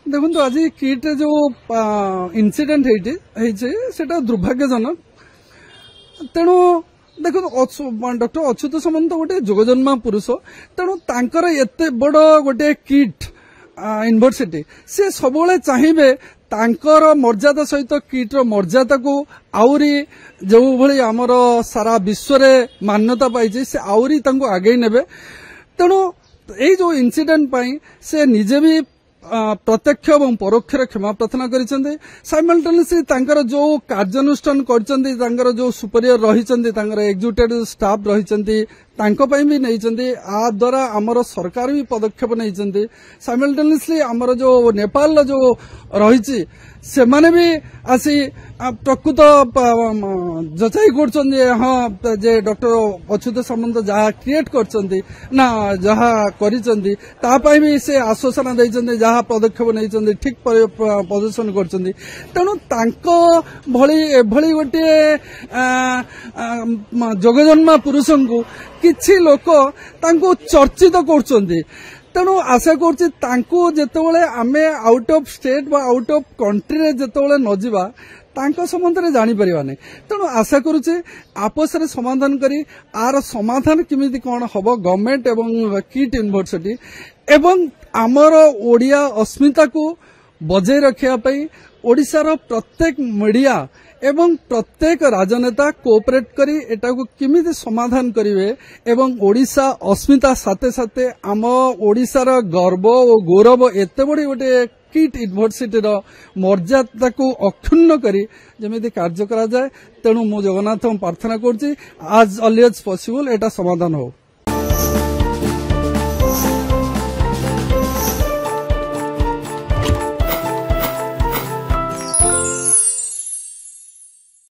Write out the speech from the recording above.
देखो आज किट जो इनसीडेंट है दुर्भाग्यजनक तेणु देखो डॉक्टर अच्युत सामंत गोटे जोगजन्मा पुरुष तेणु तांकर एते बड़ गोटे किट यूनिवर्सिटी से सब चाहिए तांकर मर्यादा सहित किट्र मर्यादा को आउरी जो भली आमर सारा विश्व रे मान्यता पाई से आउरी तांको आगे नेबे तेणु यही जो इनसीडेंट पाई से निजे भी प्रत्यक्ष और परोक्ष क्षमा प्रार्थना करिसेंते साइमल्टेनियसली तांकर जो कार्यानुष्ठान करचंती तांकर जो सुपीरियर रहिचंती तांकर एग्जीक्यूटिव स्टाफ रहिचंती तांको पई भी नैचंती आ द्वारा हमर सरकार भी पदक्षेप नैचंती साइमल्टेनियसली हमर जो नेपाल जो रहिची से माने भी आसी प्रकृत जचाई करछन हाँ जे डॉक्टर अच्युत सामंत जहाँ क्रिएट करछंती ना जहाँ करिसंती ता पई भी से आश्वासन दैचंती जहाँ पदक्षेप नैचंती ठीक प्रदर्शन करछंती तेणु तांको भली एभली गोटे जोगजन्मा पुरुषन को किछि लोक तांको चर्चित करछंती तेणु आशा करते आमे आउट ऑफ स्टेट बा आउट ऑफ कंट्री रे जेतेबेले न जिबा तांको संबंध रे जानि परिबा नै तेणु आशा करूचे आपस रे समाधान करी आर समाधान किमिति कोन हबो गवर्नमेंट एवं किट यूनिवर्सिटी एवं आमर ओडिया अस्मिता को बजाय रखिया पई ओडिशार प्रत्येक मीडिया एवं प्रत्येक राजनेता कोऑपरेट करी एटा को किमिति समाधान करिवे एवं ओडिशा अस्मिता साथे साथे आम ओडिशार गर्व और गौरव एते बड़ी गोटे किट यूनिवर्सिटी मर्यादा को अक्षुण्ण करी जमिति कार्य करा जाए तेणु मु जगन्नाथ प्रार्थना करछि आज अर्ली एज पॉसिबल एटा समाधान हो।